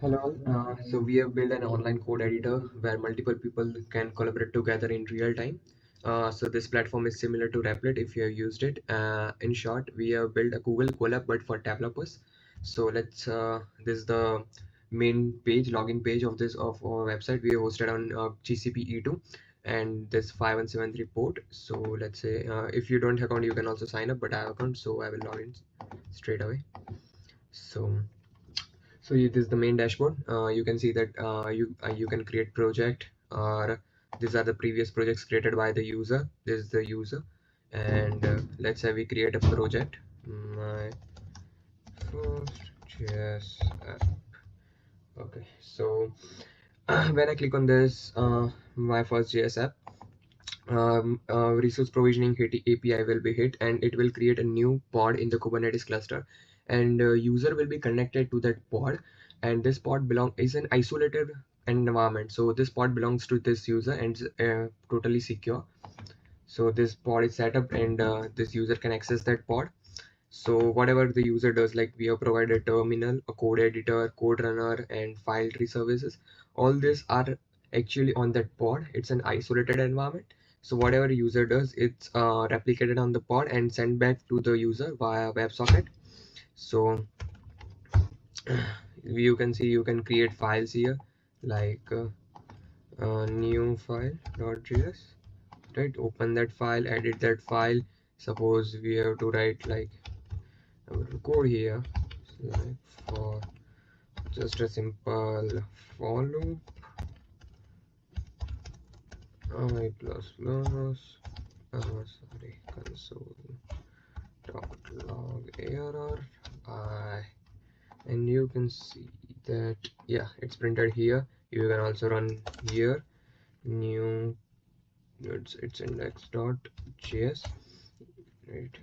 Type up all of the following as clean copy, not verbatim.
Hello, so we have built an online code editor where multiple people can collaborate together in real time. So this platform is similar to Replit if you have used it. In short, we have built a Google Colab but for developers. So this is the main page, login page of our website. We are hosted on GCP E2 and this 5173 port. So let's say if you don't have account, you can also sign up, but I have account, so I will log in straight away. So this is the main dashboard. You can see that you can create project, or these are the previous projects created by the user. This is the user, and let's say we create a project. My first JS app. Okay, so when I click on this, my first JS app, resource provisioning hit API will be hit, and it will create a new pod in the Kubernetes cluster, and user will be connected to that pod, and this pod is an isolated environment. So this pod belongs to this user and totally secure. So this pod is set up, and this user can access that pod. So whatever the user does, like we have provided terminal, a code editor, code runner, and file tree services, all these are actually on that pod. It's an isolated environment. So whatever user does, it's replicated on the pod and sent back to the user via WebSocket. So you can see you can create files here, like new file.js, right? Open that file, edit that file. Suppose we have to write like code here, like for just a simple for loop I plus plus sorry, console dot log error I, and you can see that yeah, it's printed here. You can also run here new, it's index.js, right?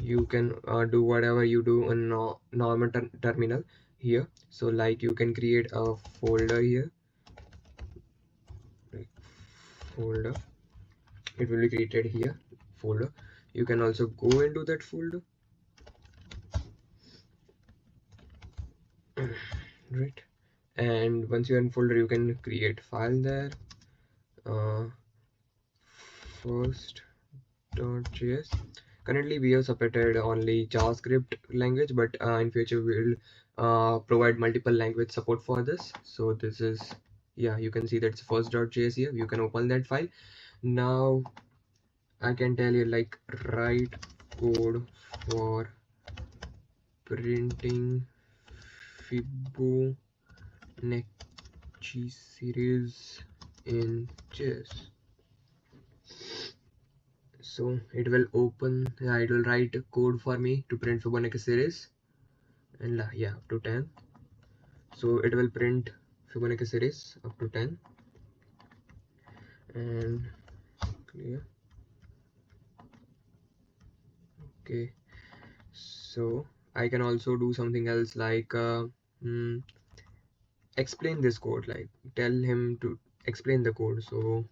You can do whatever you do in normal terminal here. So like you can create a folder here, like folder, it will be created here, folder. You can also go into that folder, right? And once you're in folder, you can create file there, uh, first.js. Currently we have supported only JavaScript language, but in future we will provide multiple language support for this. So this is, yeah, you can see that's first.js here. You can open that file. Now I can tell you, like, write code for printing Fibonacci series in JS. So it will open, it will write code for me to print Fibonacci series, and yeah, up to 10. So it will print Fibonacci series up to 10, and clear. Okay, so I can also do something else, like explain this code, like tell him to explain the code. So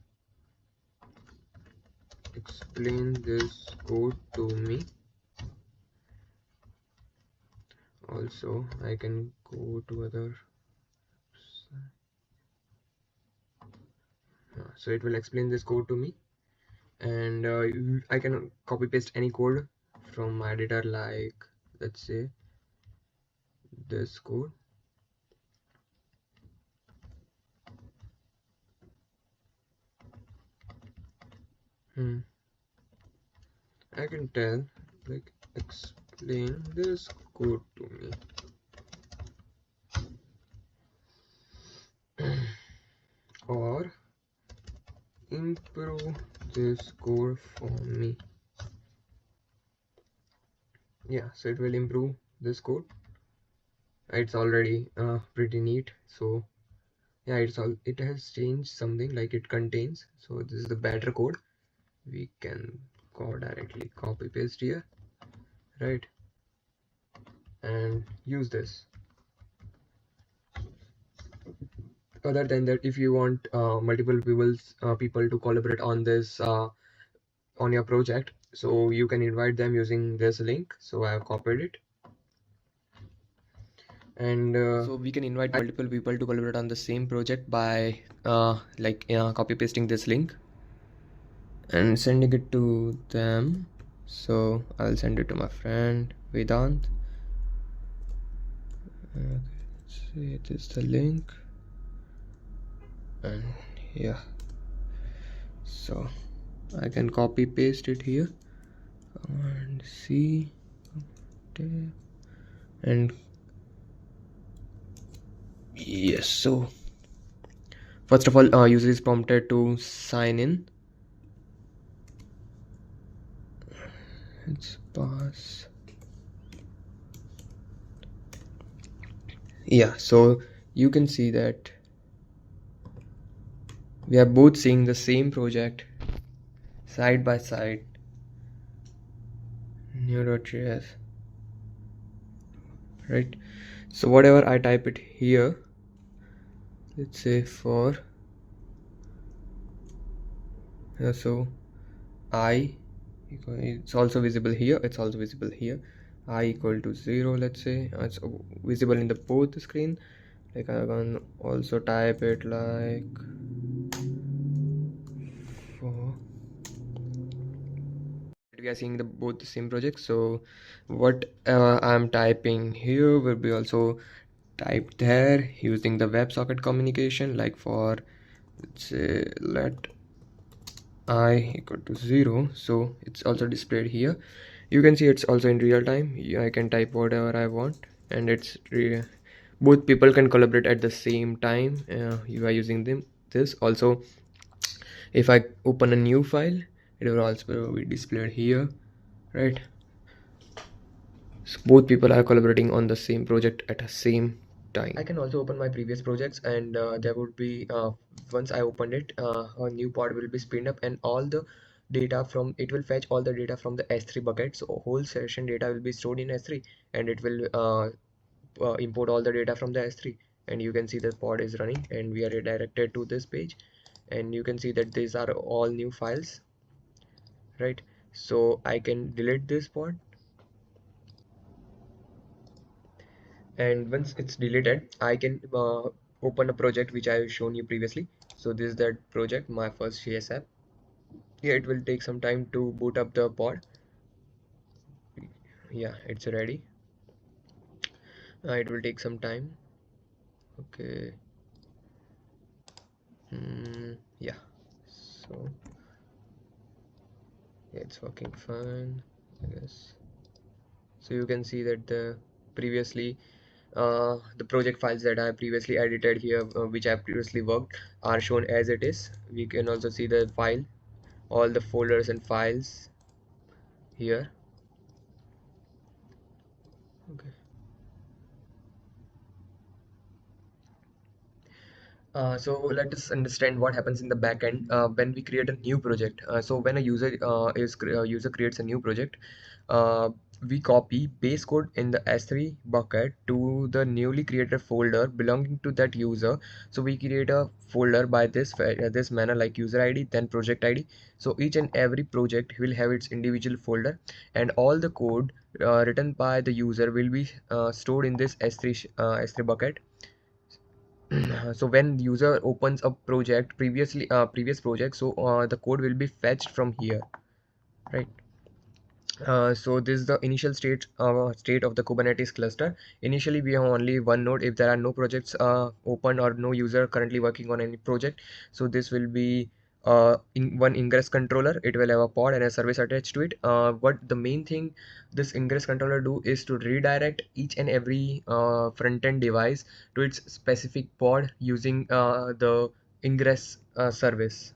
explain this code to me. Also I can go to other, so it will explain this code to me, and I can copy paste any code from my editor, like let's say this code. I can tell, like, explain this code to me. Or improve this code for me. Yeah, so it will improve this code. It's already pretty neat. So yeah, it has changed something, like it contains. So this is the better code. We can go directly copy paste here, right, and use this. Other than that, if you want multiple people to collaborate on this on your project, so you can invite them using this link. So I have copied it. And so we can invite multiple people to collaborate on the same project by copy pasting this link and sending it to them. So I'll send it to my friend Vedant. Okay, see, it is the link, and yeah, so I can copy paste it here and see, and yes. So first of all, user is prompted to sign in. Let's pass. Yeah, so you can see that we are both seeing the same project side by side. New.js, right? So whatever I type it here, let's say for so I, it's also visible here, it's also visible here, I equal to 0, let's say. It's visible in the both screen. Like I can also type it like for, we are seeing the both the same project. So what I'm typing here will be also typed there using the WebSocket communication. Like for, let's say, let I equal to 0, so it's also displayed here. You can see it's also in real time. I can type whatever I want, and it's both people can collaborate at the same time. You are using this also. If I open a new file, it will also be displayed here, right? So both people are collaborating on the same project at the same time. I can also open my previous projects, and there would be once I opened it, a new pod will be spinned up, and all the data from it will fetch all the data from the S3 bucket. So whole session data will be stored in S3, and it will import all the data from the S3. And you can see the pod is running, and we are redirected to this page, and you can see that these are all new files, right? So I can delete this pod, and once it's deleted, I can open a project which I have shown you previously. So this is that project, my first CS app. Yeah, it will take some time to boot up the pod. Yeah, it's ready. It will take some time. Okay. Yeah, so yeah, it's working fine, I guess. So you can see that the previously the project files that I previously edited here, which I previously worked, are shown as it is. We can also see the file, all the folders and files here. Okay. So let us understand what happens in the backend when we create a new project. So when a user creates a new project, uh, we copy base code in the S3 bucket to the newly created folder belonging to that user. So we create a folder by this manner, like user ID, then project ID. So each and every project will have its individual folder, and all the code written by the user will be stored in this S3 bucket. So when user opens a project previous project, so the code will be fetched from here, right? So this is the initial state of the Kubernetes cluster. Initially, we have only one node. If there are no projects open or no user currently working on any project, so this will be in one ingress controller. It will have a pod and a service attached to it. What the main thing this ingress controller do is to redirect each and every front-end device to its specific pod using the ingress service.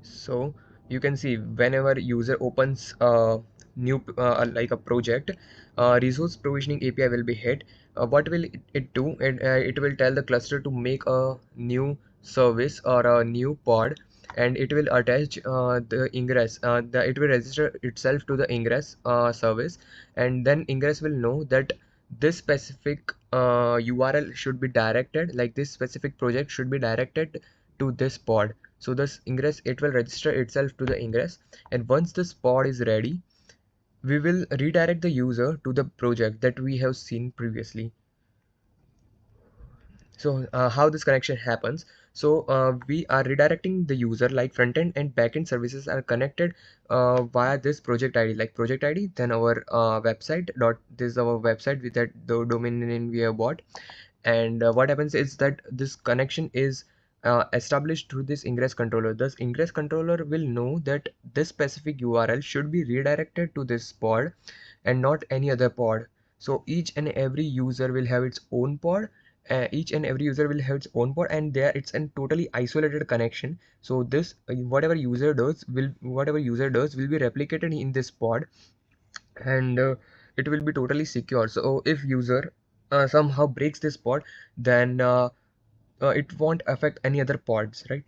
So you can see whenever user opens a new like a project, resource provisioning API will be hit. What will it do? It will tell the cluster to make a new service or a new pod, and it will attach the ingress. It will register itself to the ingress service, and then ingress will know that this specific URL should be directed, like this specific project should be directed to this pod. So this ingress, it will register itself to the ingress, and once this pod is ready, we will redirect the user to the project that we have seen previously. So how this connection happens? So we are redirecting the user, like front-end and back-end services are connected via this project ID, like project ID, then our website dot, this is our website with that the domain name we have bought. And what happens is that this connection is established through this ingress controller. Thus ingress controller will know that this specific URL should be redirected to this pod and not any other pod. So each and every user will have its own pod. Each and every user will have its own pod, and there it's a totally isolated connection. So this whatever user does will be replicated in this pod, and it will be totally secure. So if user somehow breaks this pod, then it won't affect any other pods, right?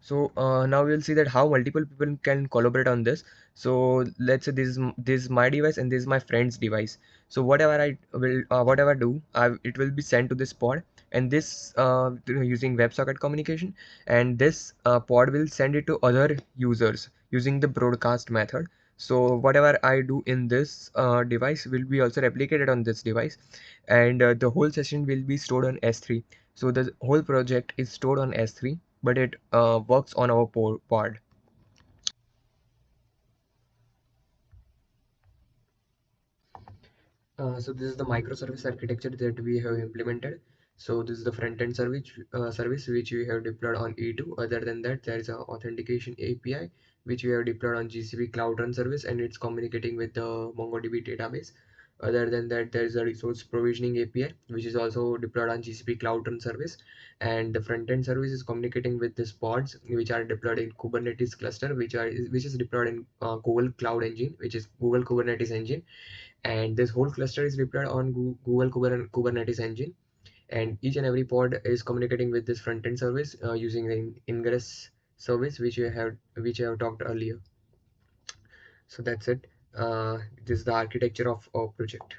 So now we'll see that how multiple people can collaborate on this. So let's say this is my device and this is my friend's device. So whatever I do, it will be sent to this pod, and this using WebSocket communication, and this pod will send it to other users using the broadcast method. So whatever I do in this device will be also replicated on this device, and the whole session will be stored on S3. So the whole project is stored on S3, but it works on our pod. So this is the microservice architecture that we have implemented. So this is the front-end service which we have deployed on E2. Other than that, there is an authentication API which we have deployed on GCP Cloud Run service, and it's communicating with the MongoDB database. Other than that, there is a resource provisioning API which is also deployed on GCP Cloud Run service, and the front-end service is communicating with these pods which are deployed in Kubernetes cluster, which is deployed in Google Cloud Engine, which is Google Kubernetes Engine, and this whole cluster is deployed on Google Kubernetes engine, and each and every pod is communicating with this front-end service using the ingress service which I have talked earlier. So that's it. This is the architecture of our project.